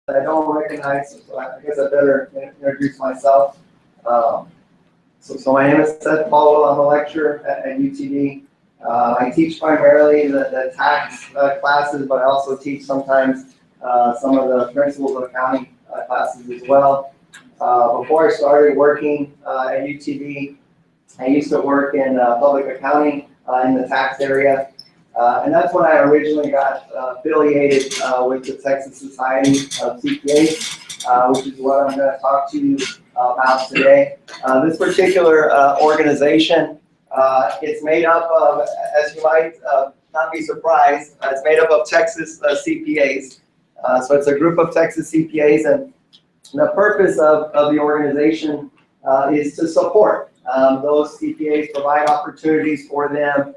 I don't recognize, so I guess I better introduce myself. So my name is Seth Colwell. I'm a lecturer at UTB. I teach primarily the tax classes, but I also teach sometimes some of the principles of accounting classes as well. Before I started working at UTB, I used to work in public accounting in the tax area. And that's when I originally got affiliated with the Texas Society of CPAs, which is what I'm going to talk to you about today. This particular organization, it's made up of, as you might not be surprised, it's made up of Texas CPAs. So it's a group of Texas CPAs, and the purpose of the organization is to support those CPAs, provide opportunities for them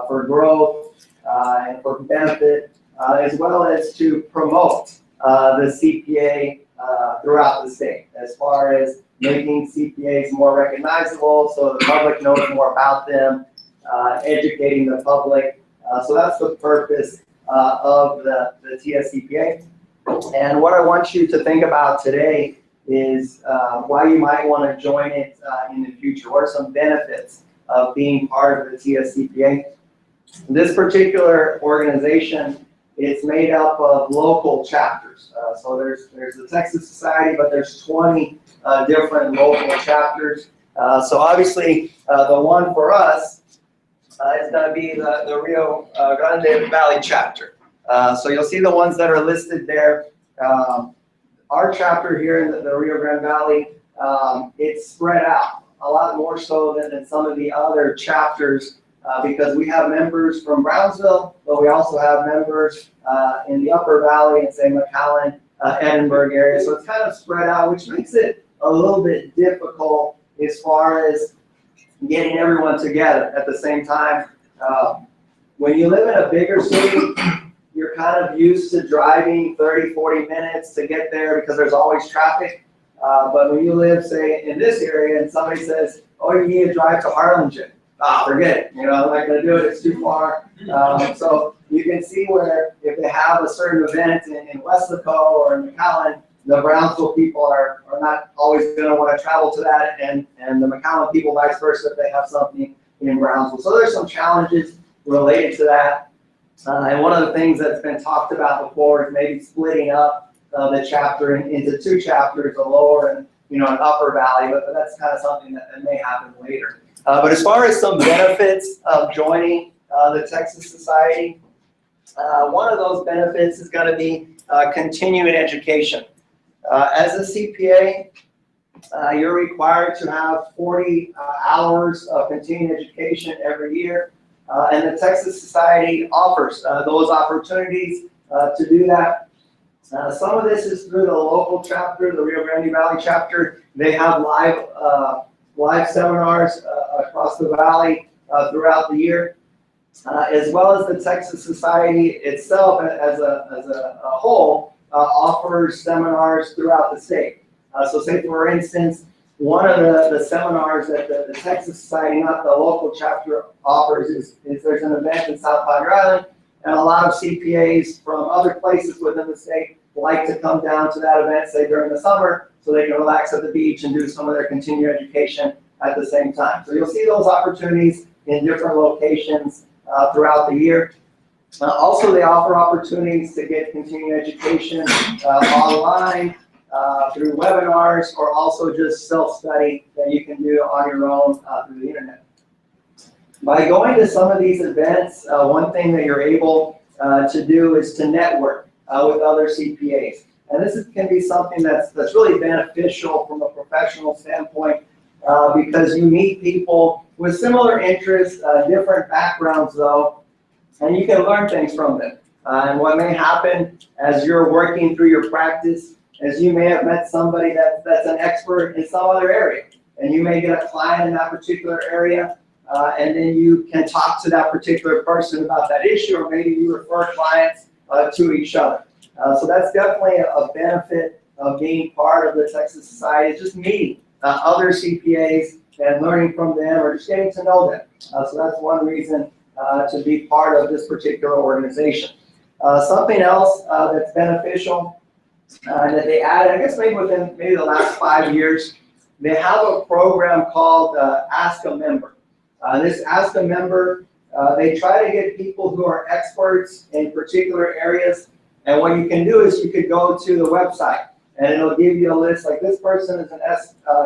for growth, and for benefit, as well as to promote the CPA throughout the state, as far as making CPAs more recognizable so the public knows more about them, educating the public. So that's the purpose of the TSCPA. And what I want you to think about today is why you might want to join it in the future. What are some benefits of being part of the TSCPA? This particular organization, it's made up of local chapters. So there's the Texas Society, but there's 20 different local chapters. So obviously, the one for us is going to be the Rio Grande Valley chapter. So you'll see the ones that are listed there. Our chapter here in the Rio Grande Valley, it's spread out a lot more so than some of the other chapters. Because we have members from Brownsville, but we also have members in the Upper Valley and say McAllen, Edinburgh area. So it's kind of spread out, which makes it a little bit difficult as far as getting everyone together at the same time. When you live in a bigger city, you're kind of used to driving 30, 40 minutes to get there because there's always traffic. But when you live, say, in this area and somebody says, oh, you need to drive to Harlingen. Forget it. You know, I'm not going to do it. It's too far. So you can see where if they have a certain event in Weslaco or in McAllen, the Brownsville people are not always going to want to travel to that, and the McAllen people vice versa if they have something in Brownsville. So there's some challenges related to that. And one of the things that's been talked about before is maybe splitting up the chapter into two chapters, a lower and an upper valley, but that's kind of something that may happen later. But as far as some benefits of joining the Texas Society, one of those benefits is going to be continuing education. As a CPA, you're required to have 40 hours of continuing education every year, and the Texas Society offers those opportunities to do that. Some of this is through the local chapter, the Rio Grande Valley chapter. They have live seminars across the valley throughout the year, as well as the Texas Society itself as a whole offers seminars throughout the state. So say, for instance, one of the seminars that the Texas Society, not the local chapter, offers is there's an event in South Padre Island, and a lot of CPAs from other places within the state like to come down to that event, say during the summer, so they can relax at the beach and do some of their continuing education at the same time. So you'll see those opportunities in different locations throughout the year. Also, they offer opportunities to get continuing education online through webinars, or also just self-study that you can do on your own through the internet. By going to some of these events, one thing that you're able to do is to network with other CPAs. And this can be something that's really beneficial from a professional standpoint because you meet people with similar interests, different backgrounds though, and you can learn things from them. And what may happen as you're working through your practice is you may have met somebody that's an expert in some other area, and you may get a client in that particular area, and then you can talk to that particular person about that issue, or maybe you refer clients to each other. So that's definitely a benefit of being part of the Texas Society, is just meeting other CPAs and learning from them, or just getting to know them. So that's one reason to be part of this particular organization. Something else that's beneficial that they added, I guess maybe within the last 5 years. They have a program called Ask a Member. This Ask a Member, they try to get people who are experts in particular areas. And what you can do is you could go to the website and it'll give you a list like this person is an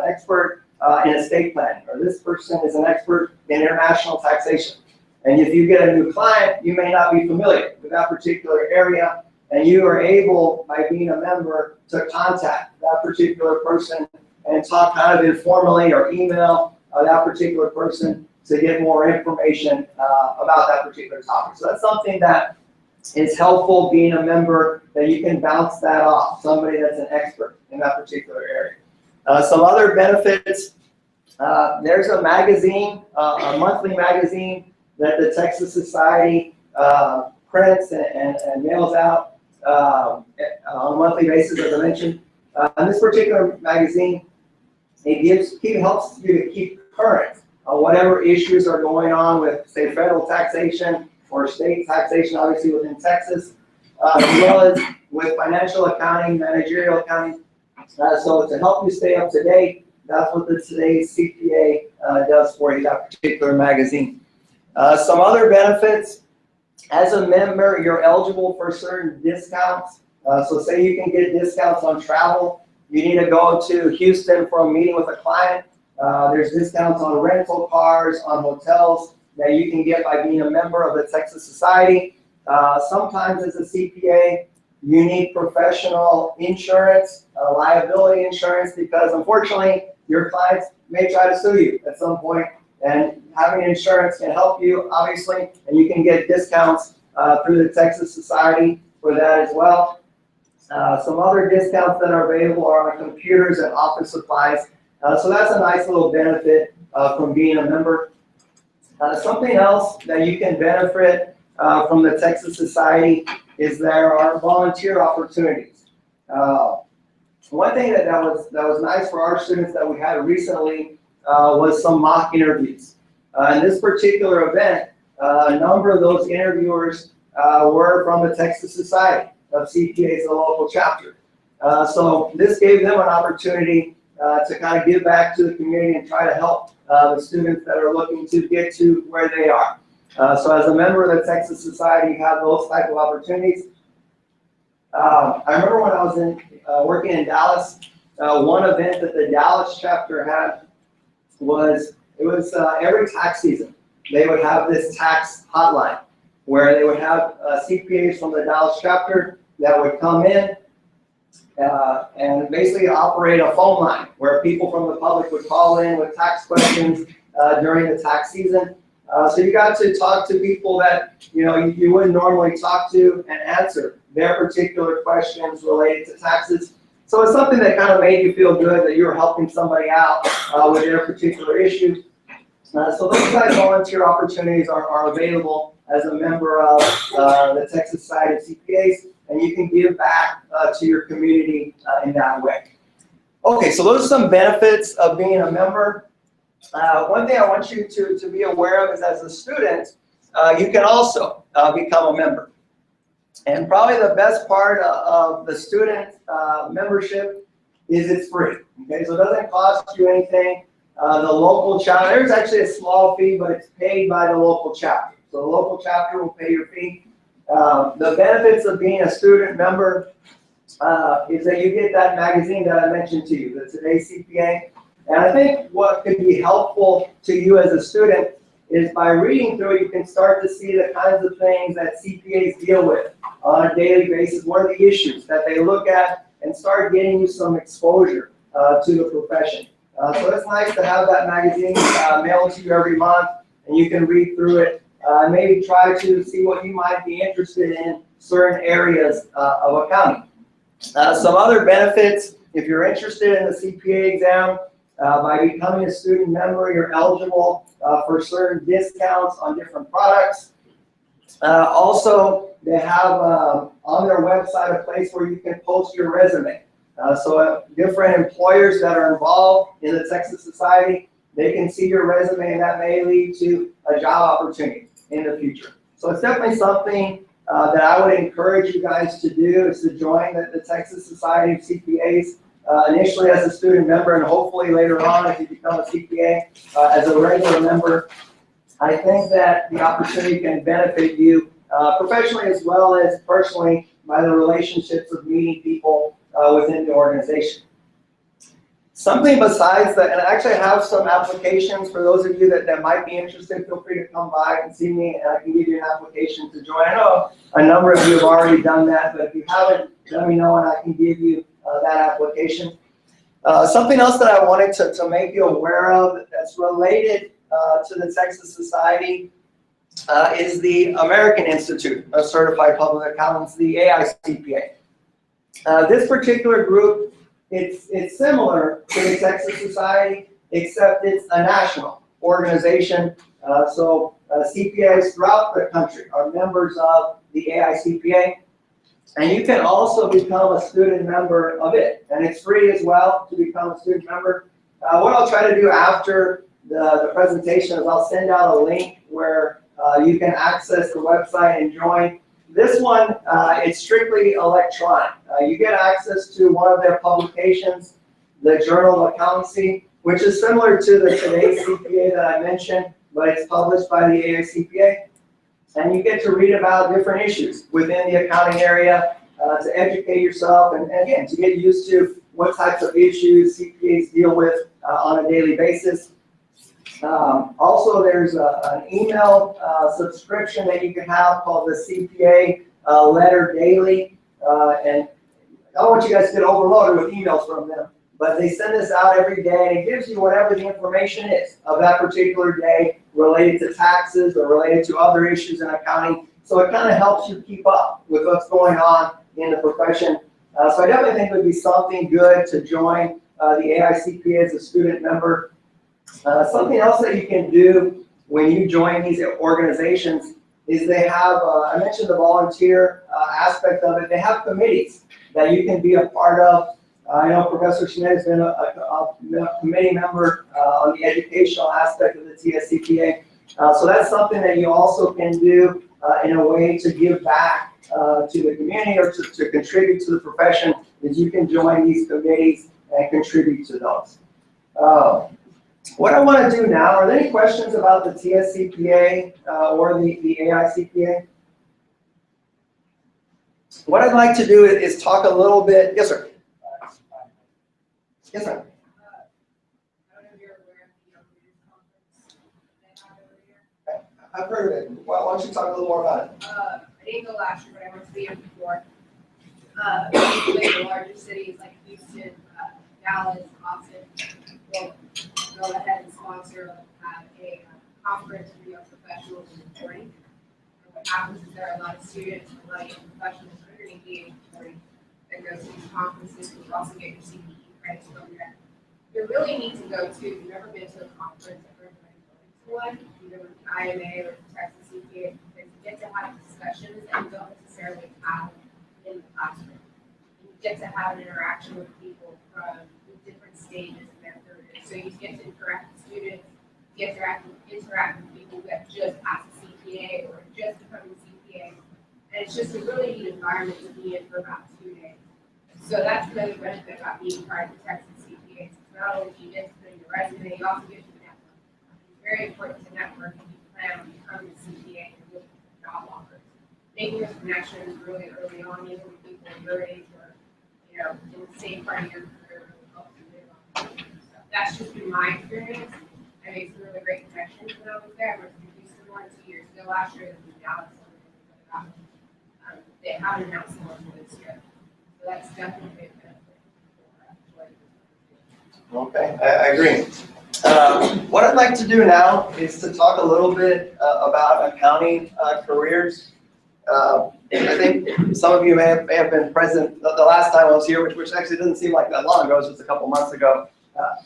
expert in estate planning, or this person is an expert in international taxation. And if you get a new client, you may not be familiar with that particular area, and you are able, by being a member, to contact that particular person and talk kind of informally or email that particular person to get more information about that particular topic. So that's something that is helpful, being a member, that you can bounce that off, somebody that's an expert in that particular area. Some other benefits, there's a magazine, a monthly magazine that the Texas Society prints and mails out on a monthly basis, as I mentioned. And this particular magazine, it helps you to keep current on whatever issues are going on with, say, federal taxation or state taxation, obviously within Texas, as well as with financial accounting, managerial accounting. So to help you stay up to date, that's what the Today's CPA does for you, that particular magazine. Some other benefits, as a member, you're eligible for certain discounts. So say you can get discounts on travel. You need to go to Houston for a meeting with a client. There's discounts on rental cars, on hotels that you can get by being a member of the Texas Society. Sometimes as a CPA, you need professional insurance, liability insurance, because unfortunately, your clients may try to sue you at some point, and having insurance can help you, obviously, and you can get discounts through the Texas Society for that as well. Some other discounts that are available are on computers and office supplies. So that's a nice little benefit from being a member. Something else that you can benefit from the Texas Society is there are volunteer opportunities. One thing that was nice for our students that we had recently was some mock interviews. In this particular event, a number of those interviewers were from the Texas Society of CPAs, the local chapter. So this gave them an opportunity to kind of give back to the community and try to help the students that are looking to get to where they are. So as a member of the Texas Society, you have those type of opportunities. I remember when I was working in Dallas, one event that the Dallas chapter had was, every tax season, they would have this tax hotline where they would have CPAs from the Dallas chapter that would come in and basically operate a phone line where people from the public would call in with tax questions during the tax season. So you got to talk to people that you wouldn't normally talk to and answer their particular questions related to taxes. So it's something that kind of made you feel good that you were helping somebody out with their particular issues. So those kind of volunteer opportunities are available as a member of the Texas Society of CPAs, and you can give back to your community in that way. Okay, so those are some benefits of being a member. One thing I want you to be aware of is, as a student, you can also become a member. And probably the best part of the student membership is it's free. Okay, so it doesn't cost you anything. The local chapter, there's actually a small fee, but it's paid by the local chapter. So the local chapter will pay your fee. The benefits of being a student member is that you get that magazine that I mentioned to you, the Today's CPA. And I think what could be helpful to you as a student is by reading through it, you can start to see the kinds of things that CPAs deal with on a daily basis. What are the issues that they look at, and start getting you some exposure to the profession. So it's nice to have that magazine mailed to you every month, and you can read through it and maybe try to see what you might be interested in certain areas of accounting. Some other benefits, if you're interested in the CPA exam, by becoming a student member, you're eligible for certain discounts on different products. Also, they have on their website a place where you can post your resume. So different employers that are involved in the Texas Society, they can see your resume, and that may lead to a job opportunity in the future. So it's definitely something that I would encourage you guys to do is to join the Texas Society of CPAs, initially as a student member, and hopefully later on if you become a CPA as a regular member. I think that the opportunity can benefit you professionally as well as personally by the relationships of meeting people within the organization. Something besides that, and I actually have some applications for those of you that might be interested. Feel free to come by and see me, and I can give you an application to join. I know a number of you have already done that, but if you haven't, let me know and I can give you that application. Something else that I wanted to make you aware of that's related to the Texas Society is the American Institute of Certified Public Accountants, the AICPA. This particular group, it's similar to the Texas Society, except it's a national organization. So CPAs throughout the country are members of the AICPA. And you can also become a student member of it. And it's free as well to become a student member. What I'll try to do after the presentation is I'll send out a link where you can access the website and join. This one, it's strictly electronic. You get access to one of their publications, the Journal of Accountancy, which is similar to the Today's CPA that I mentioned, but it's published by the AICPA. And you get to read about different issues within the accounting area to educate yourself and again, to get used to what types of issues CPAs deal with on a daily basis. Also, there's an email subscription that you can have called the CPA Letter Daily. And I don't want you guys to get overloaded with emails from them, but they send this out every day and it gives you whatever the information is of that particular day related to taxes or related to other issues in accounting. So it kind of helps you keep up with what's going on in the profession. So I definitely think it would be something good to join the AICPA as a student member. Something else that you can do when you join these organizations is they have, I mentioned the volunteer aspect of it, they have committees that you can be a part of. I know Professor Schmidt has been a committee member on the educational aspect of the TSCPA. So that's something that you also can do in a way to give back to the community or to contribute to the profession, is you can join these committees and contribute to those. What I want to do now, are there any questions about the TSCPA or the AICPA? What I'd like to do is talk a little bit, yes sir. Yes sir. I've heard of it. Why don't you talk a little more about it? I didn't go last year, but I went to the year before. The larger cities like Houston, Dallas, Austin will go ahead and sponsor a conference for young professionals in reporting. And what happens is there are a lot of students, a lot of young professionals underneath the age of 40 that go to these conferences, and you also get your CPE credits from there. You really need to go to, if you've never been to a conference, I've heard one, either with IMA or Texas CPA, because you get to have discussions that you don't necessarily have in the classroom. You get to have an interaction with people from different stages in their career. So you get to interact with students, you get to interact with people that just passed a CPA or just becoming a CPA. And it's just a really neat environment to be in for about 2 days. So that's another benefit about being part of the Texas CPA. Not only do you get to put in your resume, you also get to very important to network if you plan on becoming a CPA and looking for job offers. Making those connections really early on, even with people your age or in the same part of your career, really helps you live on. So that's just been my experience. I made some really great connections when I was there. I went to Houston 1 2 years ago last year, and in Dallas. They haven't announced one for this year, so that's definitely a benefit. Okay, I agree. What I'd like to do now is to talk a little bit about accounting careers. I think some of you may have been present the last time I was here, which actually doesn't seem like that long ago. It was just a couple months ago.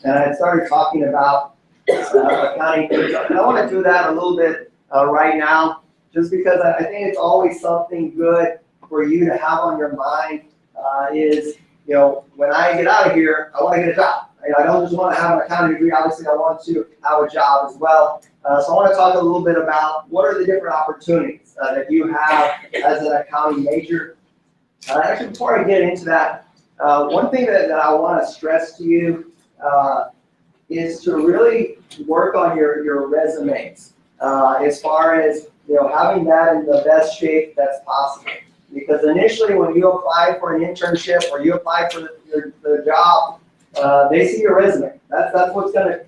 And I started talking about accounting careers. And I want to do that a little bit right now, just because I think it's always something good for you to have on your mind is, when I get out of here, I want to get a job. I don't just want to have an accounting degree. Obviously, I want to have a job as well. So I want to talk a little bit about what are the different opportunities that you have as an accounting major. Actually, before I get into that, one thing that I want to stress to you is to really work on your resumes as far as having that in the best shape that's possible. Because initially, when you apply for an internship or you apply for the job, they see your resume. That's what's gonna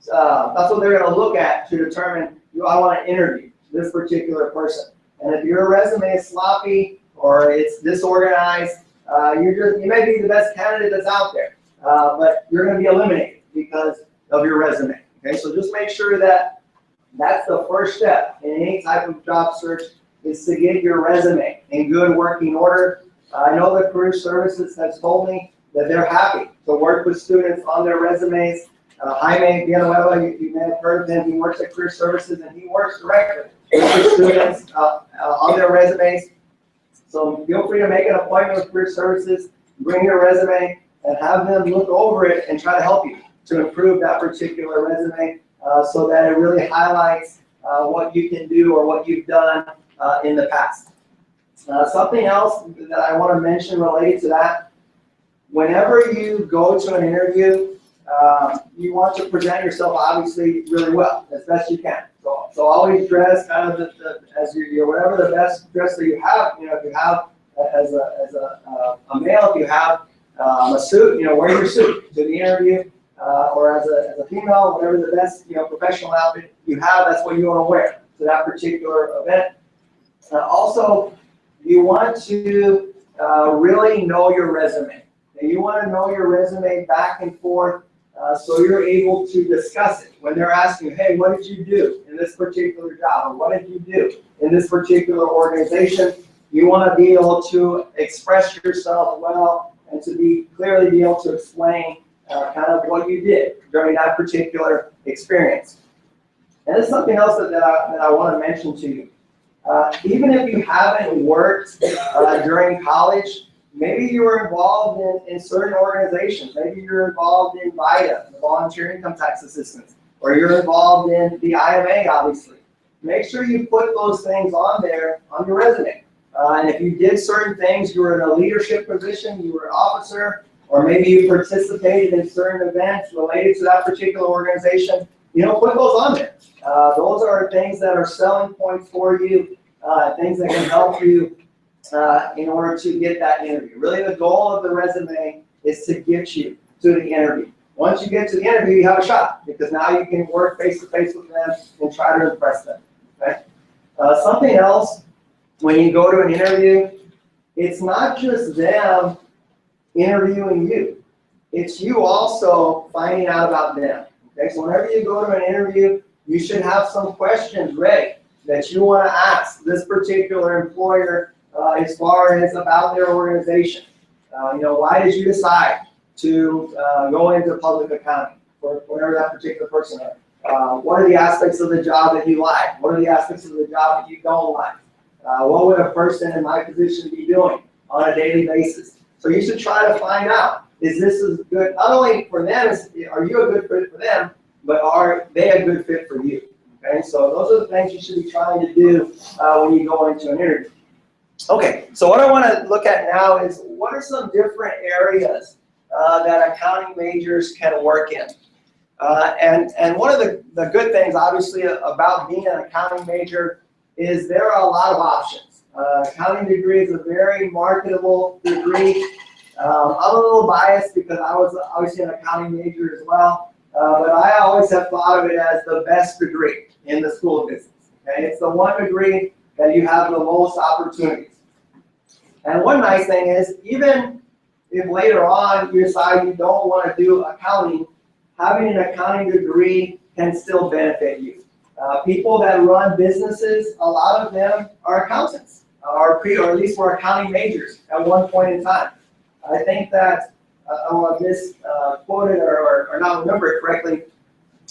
that's what they're gonna look at to determine, I want to interview this particular person. And if your resume is sloppy or it's disorganized, you may be the best candidate that's out there, but you're going to be eliminated because of your resume. Okay, so just make sure that that's the first step in any type of job search, is to get your resume in good working order. I know the Career Services has told me that they're happy to work with students on their resumes. Jaime Villanueva, you may have heard of him. He works at Career Services and he works directly with students on their resumes. So feel free to make an appointment with Career Services, bring your resume, and have them look over it and try to help you to improve that particular resume so that it really highlights what you can do or what you've done in the past. Something else that I want to mention related to that, whenever you go to an interview, you want to present yourself obviously really well, as best you can. So always dress kind of as your whatever the best dress that you have. If you have as a male, if you have a suit, wear your suit to the interview, or as a female, whatever the best professional outfit you have, that's what you want to wear to that particular event. Also, you want to really know your resume. And you want to know your resume back and forth. So you're able to discuss it when they're asking, hey, what did you do in this particular job? Or what did you do in this particular organization? You want to be able to express yourself well and to clearly be able to explain kind of what you did during that particular experience. And there's something else that I want to mention to you. Even if you haven't worked during college, maybe you were involved in certain organizations. Maybe you're involved in VITA, the Volunteer Income Tax Assistance, or you're involved in the IMA, obviously. Make sure you put those things on there on your resume. And if you did certain things, you were in a leadership position, you were an officer, or maybe you participated in certain events related to that particular organization, put those on there. Those are things that are selling points for you, things that can help you in order to get that interview. Really, the goal of the resume is to get you to the interview. Once you get to the interview, you have a shot, because now you can work face-to-face with them and try to impress them. Okay? Something else, when you go to an interview, it's not just them interviewing you. It's you also finding out about them. Okay? So whenever you go to an interview, you should have some questions ready that you want to ask this particular employer as far as about their organization. Why did you decide to go into public accounting, or whatever that particular person is? What are the aspects of the job that you like? What are the aspects of the job that you don't like? What would a person in my position be doing on a daily basis? So you should try to find out, is this as good, not only for them, are you a good fit for them, but are they a good fit for you? Okay, so those are the things you should be trying to do when you go into an interview. Okay, so what I want to look at now is what are some different areas that accounting majors can work in. And one of the good things, obviously, about being an accounting major is there are a lot of options. Accounting degree is a very marketable degree. I'm a little biased because I was obviously an accounting major as well, but I always have thought of it as the best degree in the School of Business. Okay? It's the one degree that you have the most opportunities. And one nice thing is, even if later on you decide you don't want to do accounting, having an accounting degree can still benefit you. People that run businesses, a lot of them are accountants, or at least were accounting majors at one point in time. I think that, I want to misquote it or not remember it correctly,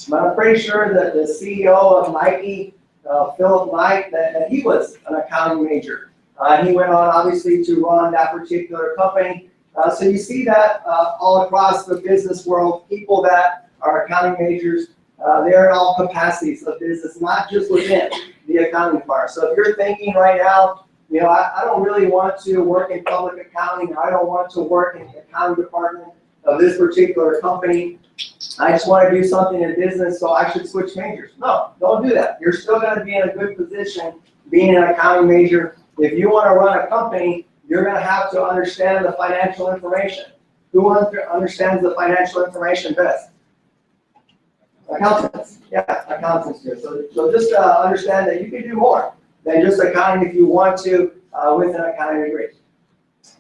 but I'm pretty sure that the CEO of Nike, Philip Knight, that he was an accounting major. He went on, obviously, to run that particular company, So you see that all across the business world, people that are accounting majors, they're in all capacities of business, not just within the accounting firm. So if you're thinking right now, you know, I don't really want to work in public accounting, or I don't want to work in the accounting department of this particular company, I just want to do something in business, so I should switch majors. No, don't do that. You're still going to be in a good position being an accounting major. If you want to run a company, you're going to have to understand the financial information. Who understands the financial information best? Accountants. Yeah, accountants do. So just understand that you can do more than just accounting if you want to with an accounting degree.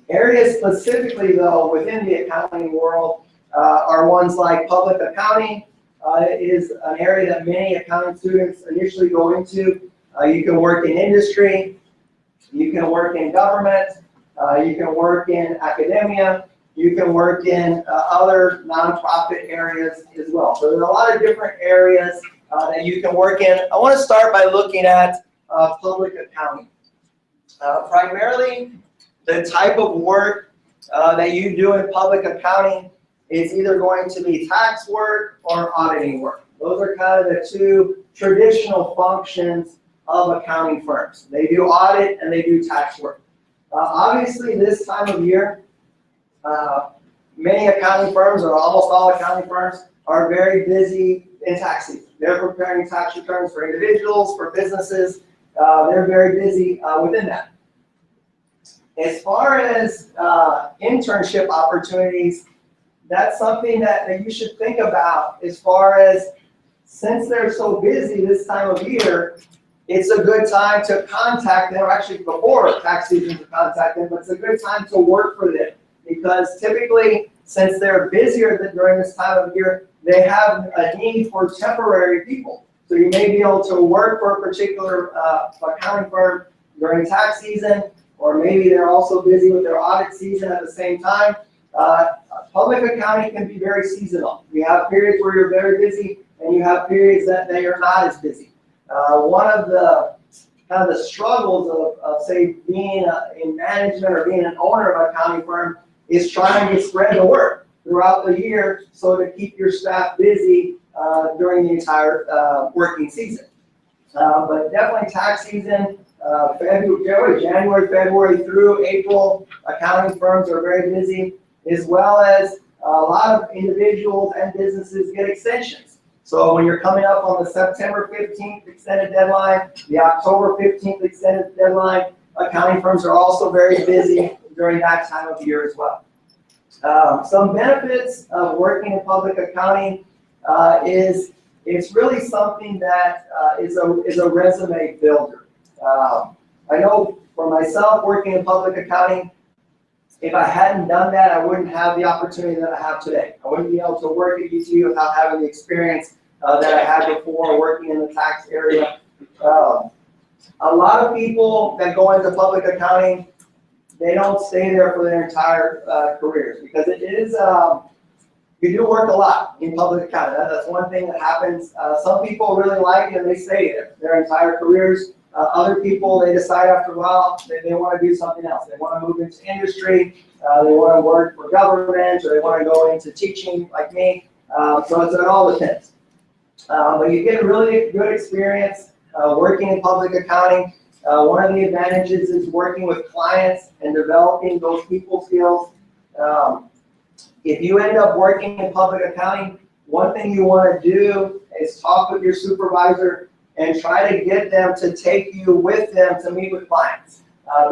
Areas specifically, though, within the accounting world are ones like public accounting. Is an area that many accounting students initially go into. You can work in industry, you can work in government, you can work in academia, you can work in other nonprofit areas as well. So there's a lot of different areas that you can work in. I want to start by looking at public accounting. Primarily, the type of work that you do in public accounting is either going to be tax work or auditing work. Those are kind of the two traditional functions of accounting firms. They do audit and they do tax work. Obviously, this time of year, many accounting firms, or almost all accounting firms, are very busy in tax season. They're preparing tax returns for individuals, for businesses. They're very busy within that. As far as internship opportunities, that's something that you should think about as far as, since they're so busy this time of year, it's a good time to contact them, or actually before tax season to contact them, but it's a good time to work for them. Because typically, since they're busier during this time of year, they have a need for temporary people. So you may be able to work for a particular accounting firm during tax season, or maybe they're also busy with their audit season at the same time. Public accounting can be very seasonal. You have periods where you're very busy, and you have periods that they are not as busy. One of the kind of the struggles of say, being in management or being an owner of an accounting firm is trying to spread the work throughout the year so to keep your staff busy during the entire working season. But definitely tax season, January, February through April, accounting firms are very busy, as well as a lot of individuals and businesses get extensions. So when you're coming up on the September 15th extended deadline, the October 15th extended deadline, accounting firms are also very busy during that time of year as well. Some benefits of working in public accounting is it's really something that is a resume builder. I know for myself, working in public accounting, if I hadn't done that, I wouldn't have the opportunity that I have today. I wouldn't be able to work at UT without having the experience that I had before working in the tax area. A lot of people that go into public accounting, they don't stay there for their entire careers, because it is, you do work a lot in public accounting. That's one thing that happens. Some people really like it and they stay there their entire careers. Other people, they decide after a while they want to do something else. They want to move into industry, they want to work for government, or they want to go into teaching like me. So it all depends. But you get really good experience working in public accounting. One of the advantages is working with clients and developing those people skills. If you end up working in public accounting, one thing you want to do is talk with your supervisor and try to get them to take you with them to meet with clients.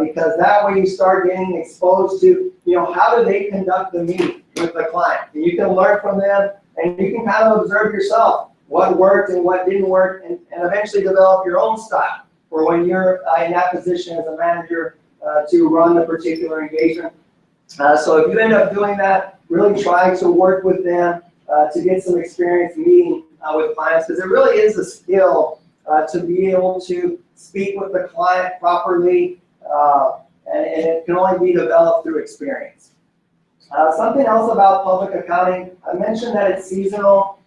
Because that way you start getting exposed to, how do they conduct the meeting with the client. And you can learn from them, and you can kind of observe yourself what worked and what didn't work, and eventually develop your own style for when you're in that position as a manager to run a particular engagement. So if you end up doing that, really try to work with them to get some experience meeting with clients, because it really is a skill to be able to speak with the client properly, and it can only be developed through experience. Something else about public accounting, I mentioned that it's seasonal.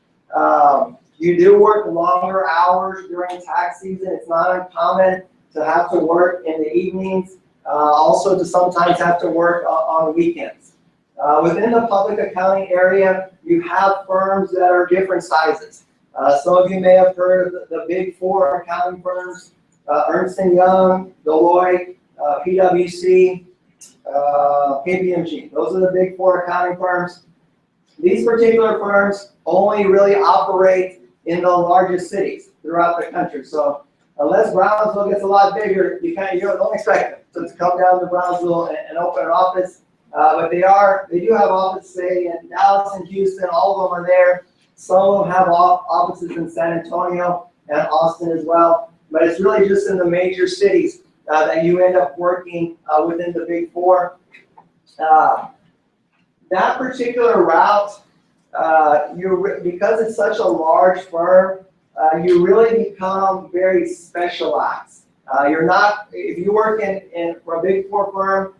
You do work longer hours during tax season. It's not uncommon to have to work in the evenings, also to sometimes have to work on weekends. Within the public accounting area, you have firms that are different sizes. Some of you may have heard of the big four accounting firms, Ernst & Young, Deloitte, PwC, KPMG. Those are the big four accounting firms. These particular firms only really operate in the largest cities throughout the country. So unless Brownsville gets a lot bigger, you don't expect them to come down to Brownsville and open an office. But they do have offices, say, in Dallas and Houston. All of them are there. Some of them have offices in San Antonio and Austin as well. But it's really just in the major cities that you end up working within the big four. That particular route, because it's such a large firm, you really become very specialized. If you work for a big four firm,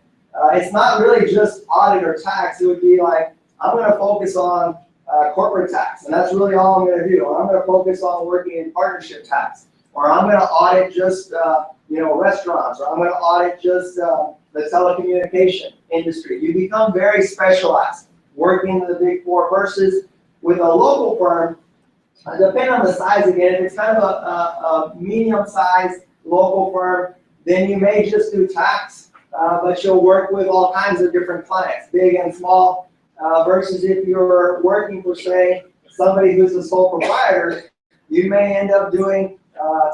it's not really just audit or tax. It would be like, I'm going to focus on corporate tax, and that's really all I'm going to do. Or I'm going to focus on working in partnership tax, or I'm going to audit just restaurants, or I'm going to audit just the telecommunication industry. You become very specialized working in the big four versus with a local firm. Depending on the size again, if it's kind of a medium-sized local firm, then you may just do tax, but you'll work with all kinds of different clients, big and small, versus if you're working for, say, somebody who's a sole proprietor, you may end up doing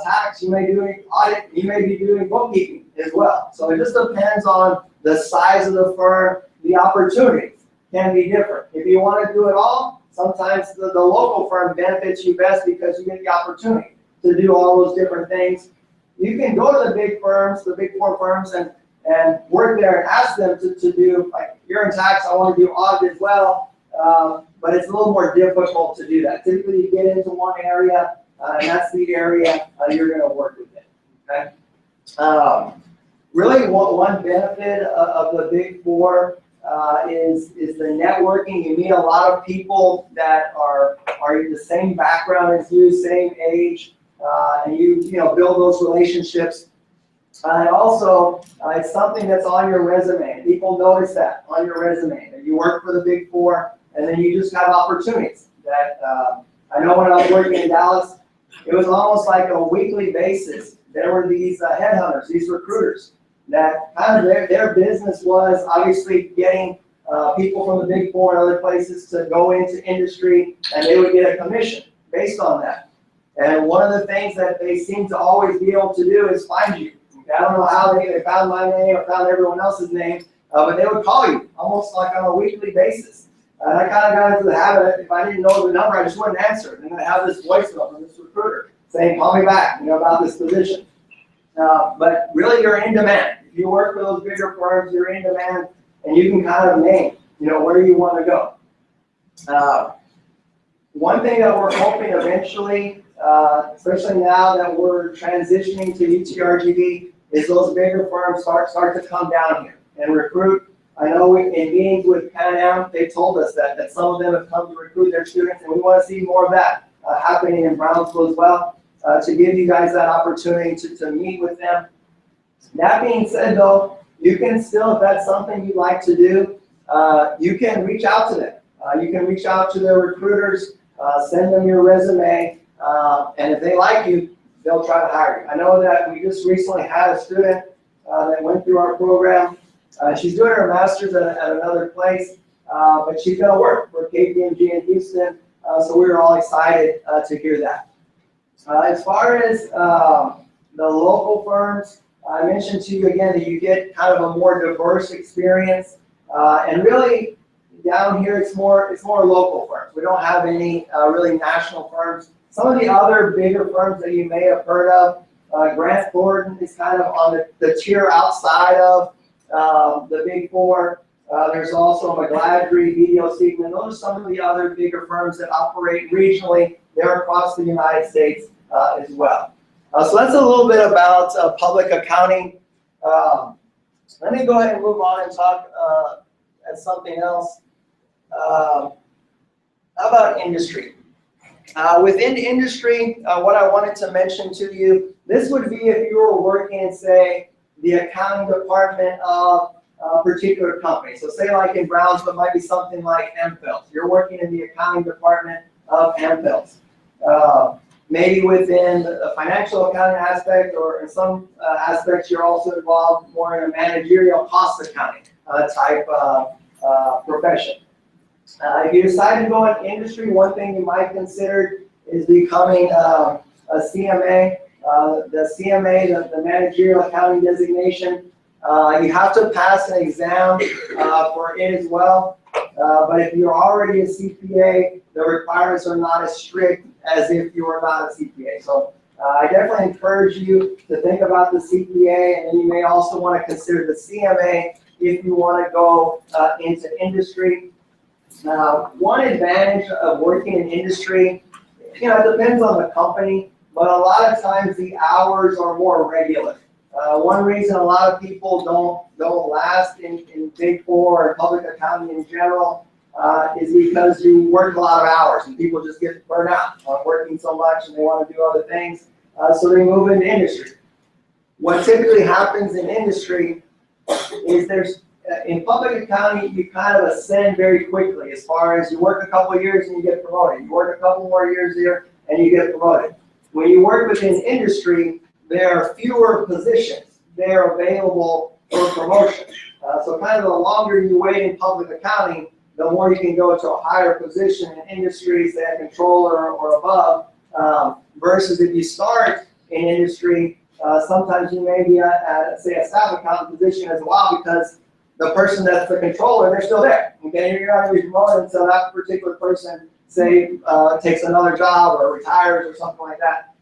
tax, you may be doing audit, you may be doing bookkeeping as well. So it just depends on the size of the firm. The opportunities can be different. If you want to do it all, sometimes the local firm benefits you best because you get the opportunity to do all those different things. You can go to the big firms, the big four firms, and work there and ask them to do, like, you're in tax, I want to do audit as well, but it's a little more difficult to do that. Typically, you get into one area, and that's the area you're going to work with it. Okay. Really, one benefit of the big four is the networking. You meet a lot of people that are the same background as you, same age, and you build those relationships. And also, it's something that's on your resume. People notice that on your resume, that you work for the big four, and then you just have opportunities. That I know when I was working in Dallas, it was almost like a weekly basis. There were these headhunters, these recruiters, that kind of their business was obviously getting people from the big four and other places to go into industry, and they would get a commission based on that. And one of the things that they seem to always be able to do is find you. I don't know how they found my name or found everyone else's name, but they would call you almost like on a weekly basis. And I kind of got into the habit that if I didn't know the number, I just wouldn't answer. And then I have this voicemail from this recruiter saying, call me back, about this position. But really, you're in demand. If you work for those bigger firms, you're in demand, and you can kind of name, where you want to go. One thing that we're hoping eventually, especially now that we're transitioning to UTRGV, is those bigger firms start to come down here and recruit. I know in meetings with Pan Am, they told us that some of them have come to recruit their students, and we want to see more of that happening in Brownsville as well, to give you guys that opportunity to meet with them. That being said, though, you can still, if that's something you'd like to do, you can reach out to them. You can reach out to their recruiters, send them your resume, and if they like you, they'll try to hire you. I know that we just recently had a student that went through our program. She's doing her master's at another place, but she's going to work for KPMG in Houston, so we were all excited to hear that. As far as the local firms, I mentioned to you again that you get kind of a more diverse experience, and really down here it's more local firms. We don't have any really national firms. Some of the other bigger firms that you may have heard of, Grant Thornton is kind of on the tier outside of the big four. There's also McGladrey, BDO Siegman. Those are some of the other bigger firms that operate regionally. They're across the United States as well. So that's a little bit about public accounting. Let me go ahead and move on and talk at something else. How about industry? Within industry, what I wanted to mention to you, this would be if you were working in, say, the accounting department of particular company. So say like in Brownsville, it might be something like MPhils. You're working in the accounting department of MPhils. Maybe within the financial accounting aspect, or in some aspects, you're also involved more in a managerial cost accounting type profession. If you decide to go in industry, one thing you might consider is becoming a CMA. The CMA, the managerial accounting designation, you have to pass an exam for it as well. But if you're already a CPA, the requirements are not as strict as if you are not a CPA. So I definitely encourage you to think about the CPA, and then you may also want to consider the CMA if you want to go into industry. One advantage of working in industry, it depends on the company, but a lot of times the hours are more regular. One reason a lot of people don't last in Big Four or public accounting in general is because you work a lot of hours and people just get burned out on working so much and they want to do other things, so they move into industry. What typically happens in industry is in public accounting, you kind of ascend very quickly as far as you work a couple of years and you get promoted. You work a couple more years here and you get promoted. When you work within industry, there are fewer positions there available for promotion. So kind of the longer you wait in public accounting, the more you can go to a higher position in industry, say a controller or above, versus if you start in industry, sometimes you may be at say, a staff accountant position as well, because the person that's the controller, they're still there. Okay, you're not going to be promoted until that particular person, say, takes another job or retires or something like that,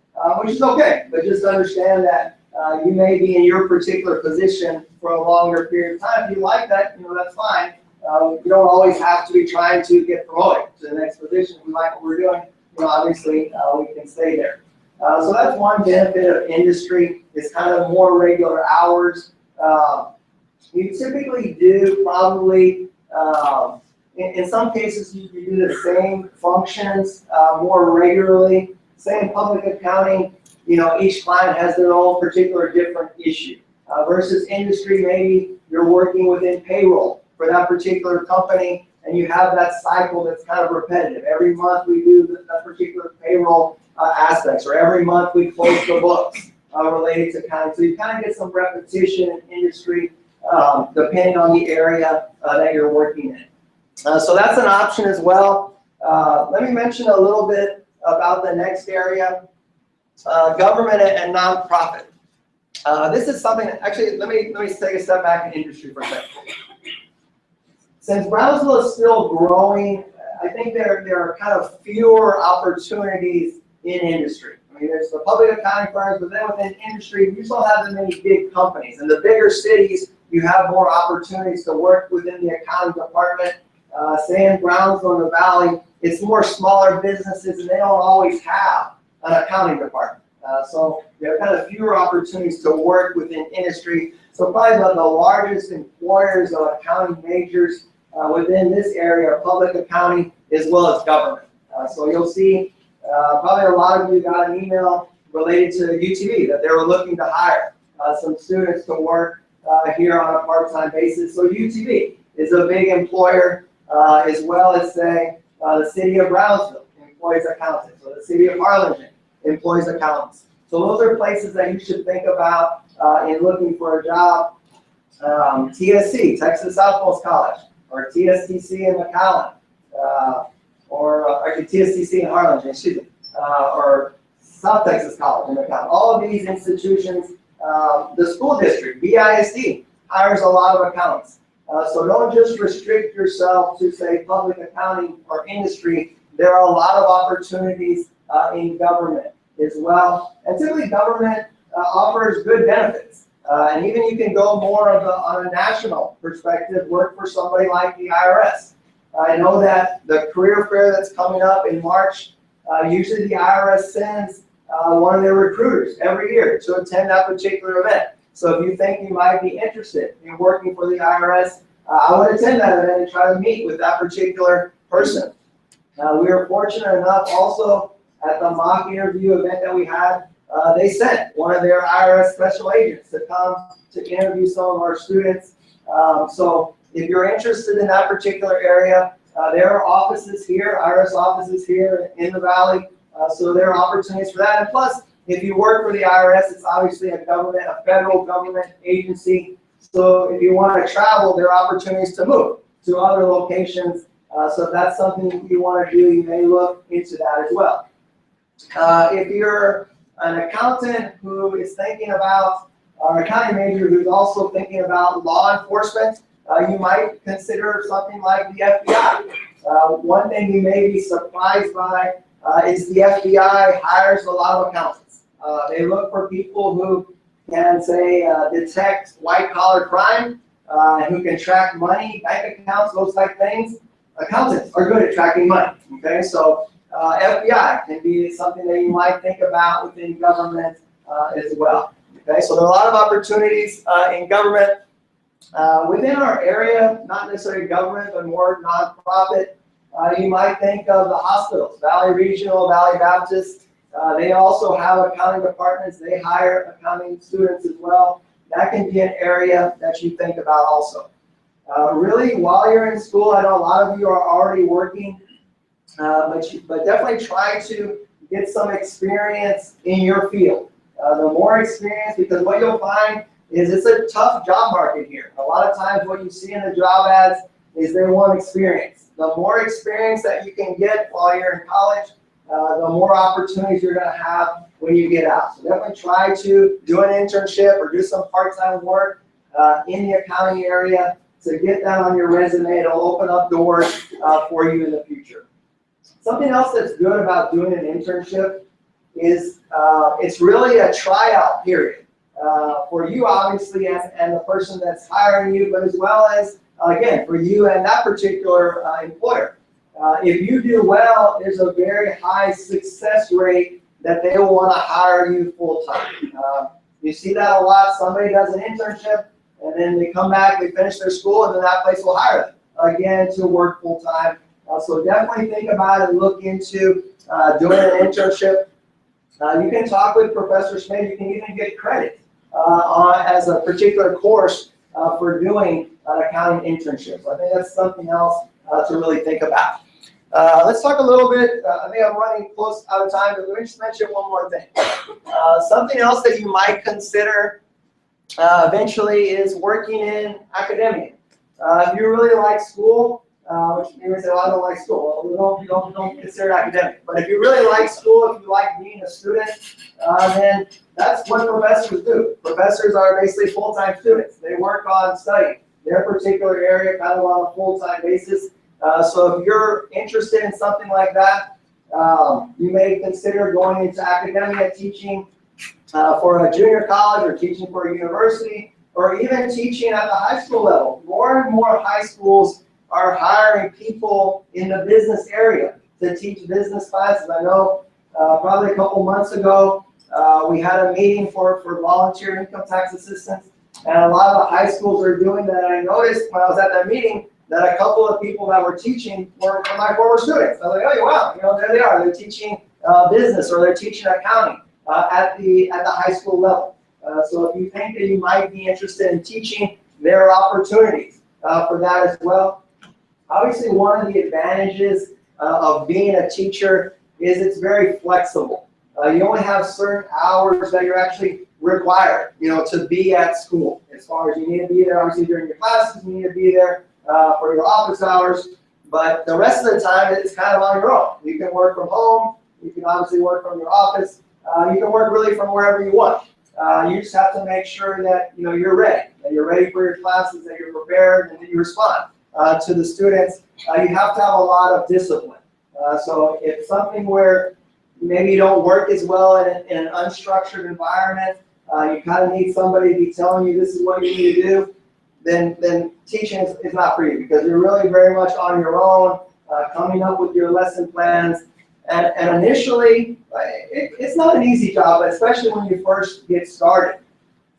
which is okay. But just understand that you may be in your particular position for a longer period of time. If you like that, that's fine. You don't always have to be trying to get promoted to the next position. If we like what we're doing, obviously we can stay there. So that's one benefit of industry, is kind of more regular hours. You typically do probably, in some cases, you do the same functions more regularly. Say in public accounting, each client has their own particular different issue. Versus industry, maybe you're working within payroll for that particular company, and you have that cycle that's kind of repetitive. Every month we do that particular payroll aspects, or every month we close the books related to accounting. So you kind of get some repetition in industry, depending on the area that you're working in. So that's an option as well. Let me mention a little bit about the next area, government and nonprofit. This is something, actually, let me take a step back in industry for a second. Since Brownsville is still growing, I think there are kind of fewer opportunities in industry. I mean, there's the public accounting firms, but then within industry, you still have the many big companies. In the bigger cities, you have more opportunities to work within the accounting department. Say in Brownsville in the Valley, it's more smaller businesses, and they don't always have an accounting department. So there are kind of fewer opportunities to work within industry. So probably the largest employers of accounting majors within this area are public accounting as well as government. So you'll see probably a lot of you got an email related to UTB that they were looking to hire some students to work here on a part-time basis. So UTB is a big employer, as well as, say, the city of Brownsville employs accountants, or the city of Harlingen employs accountants. So those are places that you should think about in looking for a job. TSC, Texas Southmost College, or TSTC in McAllen, or actually TSTC in Harlingen, excuse me, or South Texas College in McAllen. All of these institutions, the school district, BISD, hires a lot of accountants. So don't just restrict yourself to, say, public accounting or industry. There are a lot of opportunities in government as well. And typically government offers good benefits. And even you can go more of on a national perspective, work for somebody like the IRS. I know that the career fair that's coming up in March, usually the IRS sends one of their recruiters every year to attend that particular event. So if you think you might be interested in working for the IRS, I would attend that event and try to meet with that particular person. We were fortunate enough also at the mock interview event that we had, they sent one of their IRS special agents to come to interview some of our students So if you're interested in that particular area, there are offices here, IRS offices here in the Valley. So there are opportunities for that. And plus, if you work for the IRS, it's obviously a federal government agency. So if you want to travel, there are opportunities to move to other locations. So if that's something you want to do, you may look into that as well. If you're an accountant who is thinking about, or accounting major who's also thinking about law enforcement, you might consider something like the FBI. One thing you may be surprised by is the FBI hires a lot of accountants. They look for people who can, say, detect white-collar crime, who can track money, bank accounts, those type things. Accountants are good at tracking money, okay? So FBI can be something that you might think about within government as well, okay? So there are a lot of opportunities in government. Within our area, not necessarily government, but more nonprofit, you might think of the hospitals, Valley Regional, Valley Baptist. They also have accounting departments. They hire accounting students as well. That can be an area that you think about also. Really, while you're in school, I know a lot of you are already working, but definitely try to get some experience in your field. The more experience, because what you'll find is it's a tough job market here. A lot of times what you see in the job ads is they want experience. The more experience that you can get while you're in college, the more opportunities you're going to have when you get out. So definitely try to do an internship or do some part-time work in the accounting area to get that on your resume. It'll open up doors for you in the future. Something else that's good about doing an internship is it's really a tryout period for you, obviously, and the person that's hiring you, but as well as, again, for you and that particular employer. If you do well, there's a very high success rate that they will want to hire you full-time. You see that a lot. Somebody does an internship, and then they come back, they finish their school, and then that place will hire them again to work full-time. So definitely think about it and look into doing an internship. You can talk with Professor Schmidt. You can even get credit as a particular course for doing an accounting internship. So I think that's something else to really think about. Let's talk a little bit. I think I'm running close out of time, but let me just mention one more thing. Something else that you might consider eventually is working in academia. If you really like school, which you may say, well, I don't like school. Well, we don't consider it academic. But if you really like school, if you like being a student, then that's what professors do. Professors are basically full-time students. They work on studying their particular area kind of on a full-time basis. So if you're interested in something like that, you may consider going into academia, teaching for a junior college or teaching for a university, or even teaching at the high school level. More and more high schools are hiring people in the business area to teach business classes. I know probably a couple months ago, we had a meeting for volunteer income tax assistants, and a lot of the high schools are doing that. I noticed when I was at that meeting that a couple of people that were teaching were my former students. I was like, oh wow, you know, there they are. They're teaching business or they're teaching accounting at the high school level. So if you think that you might be interested in teaching, there are opportunities for that as well. Obviously, one of the advantages of being a teacher is it's very flexible. You only have certain hours that you're actually required, you know, to be at school. As far as you need to be there, obviously during your classes, you need to be there for your office hours. But the rest of the time, it's kind of on your own. You can work from home. You can obviously work from your office. You can work really from wherever you want. You just have to make sure that you're ready, that you're ready for your classes, that you're prepared, and that you respond to the students. You have to have a lot of discipline. So if something where maybe you don't work as well in an unstructured environment, you kind of need somebody to be telling you this is what you need to do, then teaching is not for you, because you're really very much on your own, coming up with your lesson plans. And initially, it's not an easy job, especially when you first get started.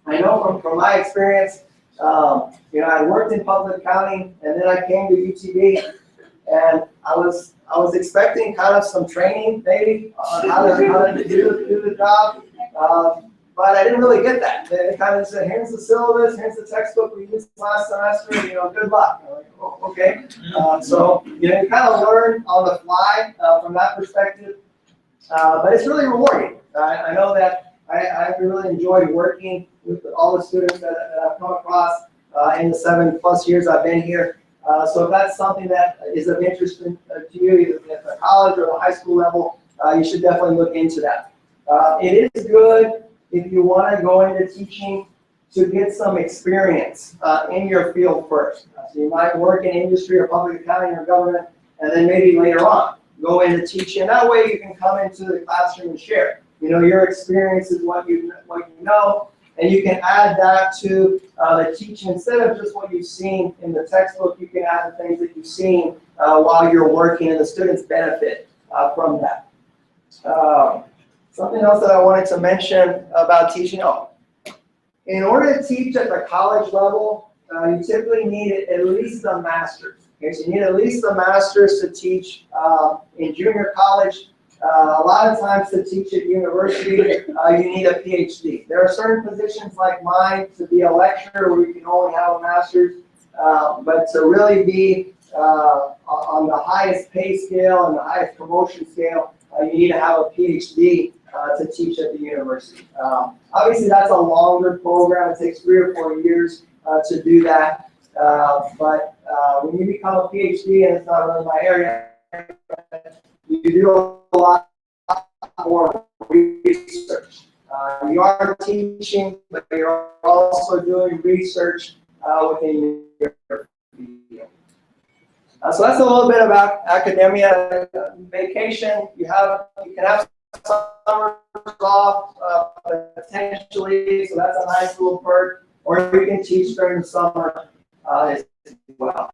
I know from my experience, I worked in public accounting, and then I came to UTB, and I was expecting kind of some training maybe on how to do the job. but I didn't really get that. They kind of said, here's the syllabus, here's the textbook we used last semester, good luck. I'm like, oh, okay. So, you kind of learn on the fly from that perspective. But it's really rewarding. I know that I really enjoyed working with all the students that I've come across in the 7+ years I've been here. So if that's something that is of interest to you, either at the college or the high school level, you should definitely look into that. It is good if you want to go into teaching to get some experience in your field first. So you might work in industry or public accounting or government, and then maybe later on go into teaching. That way you can come into the classroom and share. Your experience is what you know, and you can add that to the teaching. Instead of just what you've seen in the textbook, you can add the things that you've seen while you're working, and the students benefit from that. Something else that I wanted to mention about teaching. In order to teach at the college level, you typically need at least a master's. Okay, so you need at least a master's to teach in junior college. A lot of times to teach at university, you need a PhD. There are certain positions like mine to be a lecturer where you can only have a master's, but to really be on the highest pay scale and the highest promotion scale, you need to have a PhD to teach at the university. Obviously, that's a longer program. It takes 3 or 4 years to do that. But when you become a PhD, and it's not really my area, you do a lot more research. You are teaching, but you're also doing research within your field. So that's a little bit about academia. Vacation, you can have summers off potentially, so that's a nice little perk. Or you can teach during the summer as well.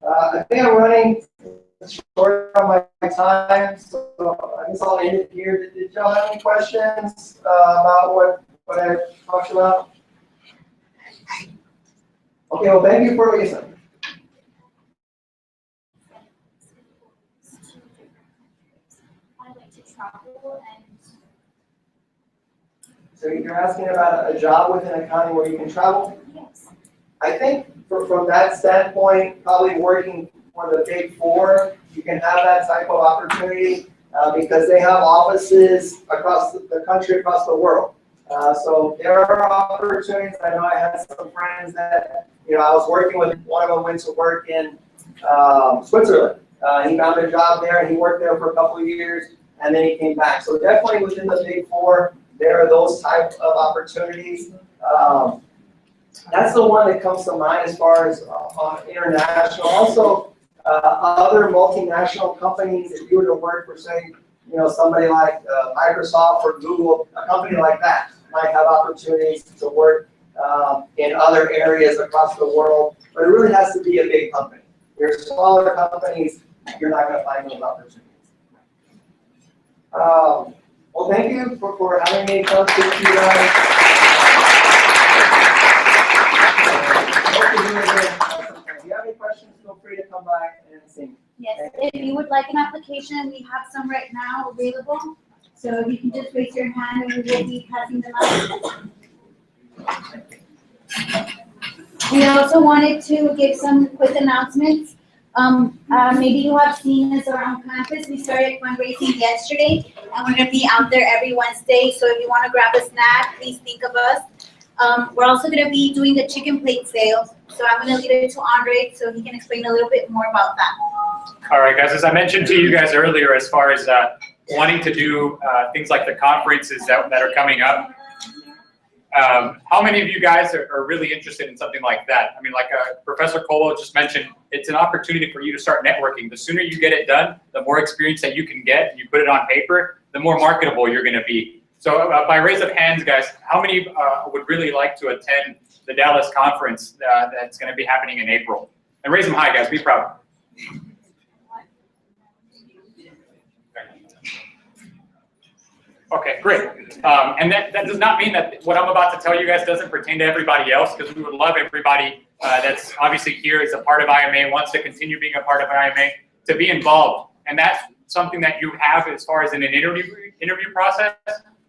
I think I'm running short on my time, so I guess I'll end it here. Did y'all have any questions about what I talked about? Okay, well, thank you for listening. I like to travel and. So you're asking about a job within accounting where you can travel? Yes. I think from that standpoint, probably working for the Big Four, you can have that type of opportunity because they have offices across the country, across the world. So there are opportunities. I know I had some friends that, I was working with, one of them went to work in Switzerland. He found a job there and he worked there for a couple of years and then he came back. So definitely within the Big Four, there are those types of opportunities. That's the one that comes to mind as far as international. Also, other multinational companies, if you were to work for, say, somebody like Microsoft or Google, a company like that might have opportunities to work in other areas across the world. But it really has to be a big company. Your smaller companies, you're not going to find those opportunities. Well, thank you for having me come speak to you guys. If you have any questions, feel free to come by and see me. Yes, if you would like an application, we have some right now available. So you can just raise your hand and we will be passing them out. We also wanted to give some quick announcements. Maybe you have seen us around campus. We started fundraising yesterday, and we're going to be out there every Wednesday. So if you want to grab a snack, please think of us. We're also going to be doing the chicken plate sale. So I'm going to leave it to Andre so he can explain a little bit more about that. All right, guys, as I mentioned to you guys earlier, as far as wanting to do things like the conferences that are coming up, how many of you guys are really interested in something like that? I mean, like Professor Colwell just mentioned, it's an opportunity for you to start networking. The sooner you get it done, the more experience that you can get, and you put it on paper, the more marketable you're going to be. So by raise of hands, guys, how many would really like to attend the Dallas conference that's going to be happening in April? And raise them high, guys. Be proud. Okay, great. And that does not mean that what I'm about to tell you guys doesn't pertain to everybody else, because we would love everybody that's obviously here is a part of IMA, wants to continue being a part of IMA, to be involved. And that's something that you have as far as in an interview process.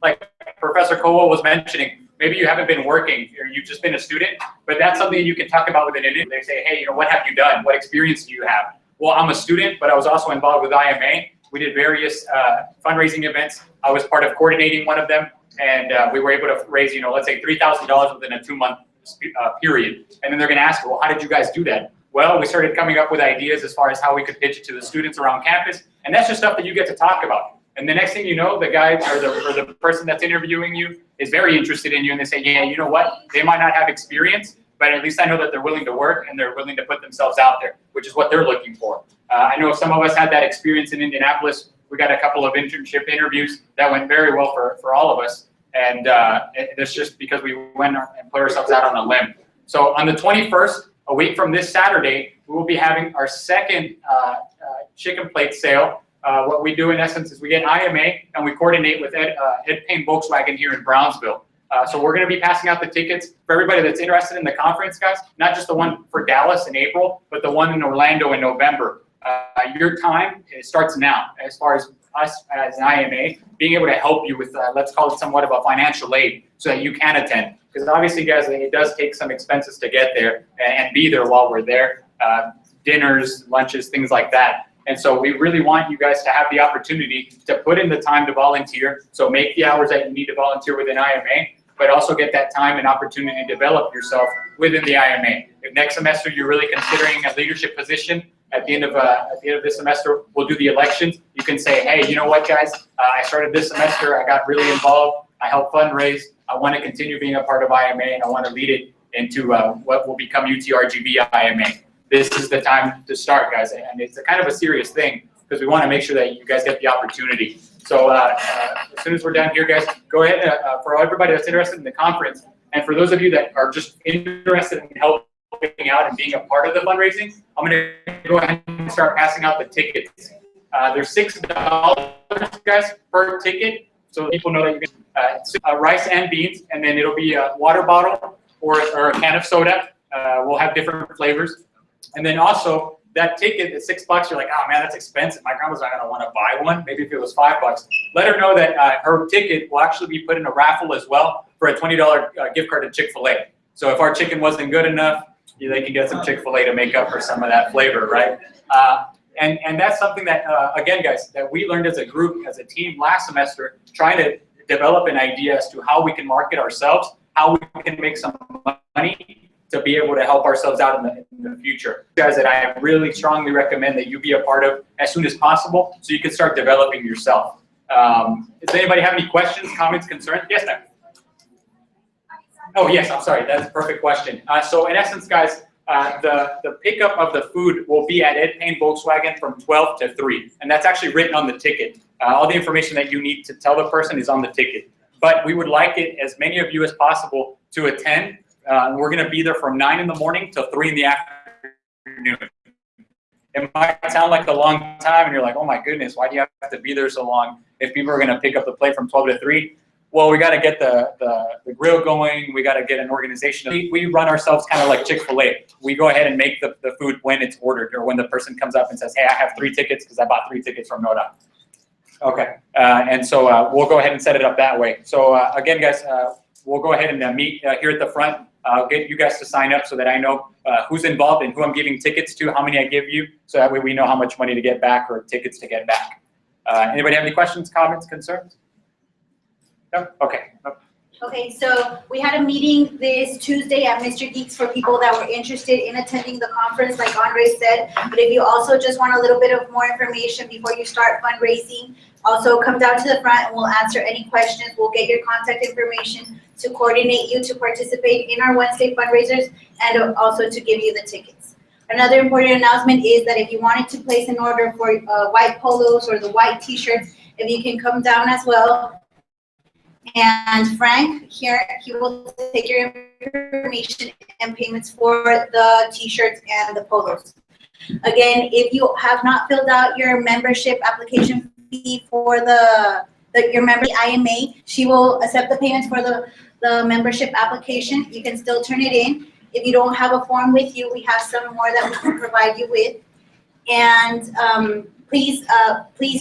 like Professor Colwell was mentioning, maybe you haven't been working or you've just been a student, but that's something you can talk about with an interview. They say, hey, what have you done? What experience do you have? Well, I'm a student, but I was also involved with IMA. We did various fundraising events. I was part of coordinating one of them, and we were able to raise, let's say $3,000 within a 2-month period. And then they're going to ask, well, how did you guys do that? Well, we started coming up with ideas as far as how we could pitch it to the students around campus, and that's just stuff that you get to talk about. And the next thing you know, the guy or the person that's interviewing you is very interested in you, and they say, yeah, you know what? They might not have experience, but at least I know that they're willing to work and they're willing to put themselves out there, which is what they're looking for. I know some of us had that experience in Indianapolis. We got a couple of internship interviews that went very well for all of us, and it's just because we went and put ourselves out on a limb. So on the 21st, a week from this Saturday, we will be having our second chicken plate sale. What we do in essence is we get IMA and we coordinate with Ed Payne Volkswagen here in Brownsville. So we're going to be passing out the tickets for everybody that's interested in the conference, guys, not just the one for Dallas in April, but the one in Orlando in November. Your time starts now, as far as us as an IMA being able to help you with, let's call it somewhat of a financial aid so that you can attend. Because obviously, guys, it does take some expenses to get there and be there while we're there. Dinners, lunches, things like that. And so we really want you guys to have the opportunity to put in the time to volunteer. So make the hours that you need to volunteer within IMA, but also get that time and opportunity to develop yourself within the IMA. If next semester you're really considering a leadership position, at the end of this semester, we'll do the elections. You can say, hey, you know what, guys? I started this semester. I got really involved. I helped fundraise. I want to continue being a part of IMA, and I want to lead it into what will become UTRGV IMA. This is the time to start, guys, and it's a kind of a serious thing because we want to make sure that you guys get the opportunity. So as soon as we're done here, guys, go ahead for everybody that's interested in the conference, and for those of you that are just interested in helping out and being a part of the fundraising, I'm going to go ahead and start passing out the tickets. There's $6, guys, per ticket, so people know that you can rice and beans, and then it'll be a water bottle or a can of soda. We'll have different flavors. And then also, that ticket at $6, you're like, oh man, that's expensive. My grandma's not gonna want to buy one. Maybe if it was $5, let her know that her ticket will actually be put in a raffle as well for a $20 gift card to Chick-fil-A. So if our chicken wasn't good enough, they can get some Chick-fil-A to make up for some of that flavor, right? And that's something that, again, guys, that we learned as a group, as a team last semester, trying to develop an idea as to how we can market ourselves, how we can make some money to be able to help ourselves out in the future. Guys, that I really strongly recommend that you be a part of as soon as possible so you can start developing yourself. Does anybody have any questions, comments, concerns? Yes, ma'am. Oh, yes, I'm sorry. That's a perfect question. So in essence, guys, the pickup of the food will be at Ed Payne Volkswagen from 12 to 3. And that's actually written on the ticket. All the information that you need to tell the person is on the ticket. But we would like it, as many of you as possible, to attend. We're going to be there from 9 in the morning till 3 in the afternoon. It might sound like a long time, and you're like, oh my goodness, why do you have to be there so long if people are going to pick up the plate from 12 to 3? Well, we got to get the grill going. We got to get an organization. We run ourselves kind of like Chick-fil-A. We go ahead and make the food when it's ordered or when the person comes up and says, hey, I have 3 tickets because I bought 3 tickets from NODA. Okay, and so we'll go ahead and set it up that way. So again, guys, we'll go ahead and meet here at the front. I'll get you guys to sign up so that I know who's involved and who I'm giving tickets to, how many I give you, so that way we know how much money to get back or tickets to get back. Anybody have any questions, comments, concerns? No? Okay. No. Okay, so we had a meeting this Tuesday at Mr. Geeks for people that were interested in attending the conference, like Andre said. But if you also just want a little bit of more information before you start fundraising, also come down to the front and we'll answer any questions. We'll get your contact information to coordinate you to participate in our Wednesday fundraisers and also to give you the tickets. Another important announcement is that if you wanted to place an order for white polos or the white t-shirts, if you can come down as well. And Frank here, he will take your information and payments for the t-shirts and the polos. Again, if you have not filled out your membership application fee for your member IMA, she will accept the payments for the membership application. You can still turn it in. If you don't have a form with you, we have some more that we can provide you with. And please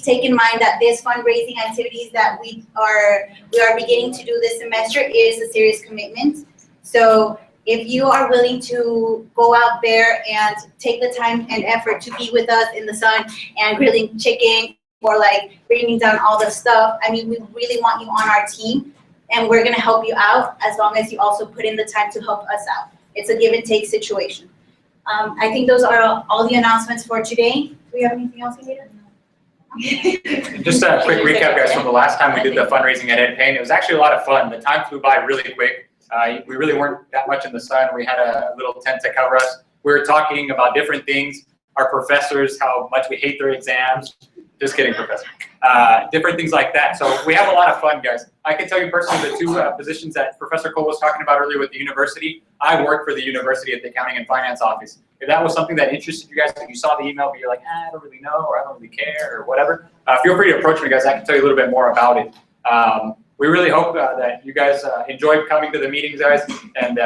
take in mind that this fundraising activities that we are beginning to do this semester is a serious commitment. So if you are willing to go out there and take the time and effort to be with us in the sun and grilling chicken or like bringing down all the stuff, I mean, we really want you on our team, and we're gonna help you out as long as you also put in the time to help us out. It's a give and take situation. I think those are all the announcements for today. Do we have anything else we need? Just a quick recap, guys, from the last time we did the fundraising at Ed Payne. It was actually a lot of fun. The time flew by really quick. We really weren't that much in the sun. We had a little tent to cover us. We were talking about different things. Our professors, how much we hate their exams. Just kidding, Professor. Different things like that. So we have a lot of fun, guys. I can tell you personally, the two positions that Professor Cole was talking about earlier with the university, I work for the university at the accounting and finance office. If that was something that interested you guys, if you saw the email, but you're like, I don't really know, or I don't really care, or whatever, feel free to approach me, guys. I can tell you a little bit more about it. We really hope that you guys enjoyed coming to the meetings, guys, and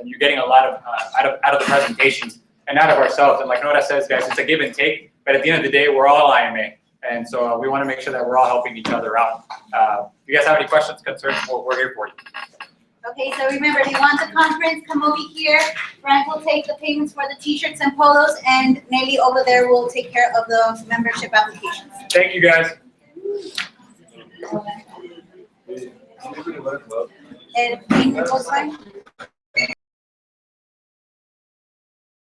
you're getting a lot of out of the presentations and out of ourselves. And like Nora says, guys, it's a give and take, but at the end of the day, we're all IMA. And so we want to make sure that we're all helping each other out. If you guys have any questions, concerns, we're here for you. Okay, so remember, if you want the conference, come over here. Frank will take the payments for the t-shirts and polos, and Nelly over there will take care of the membership applications. Thank you, guys. And payment was fine?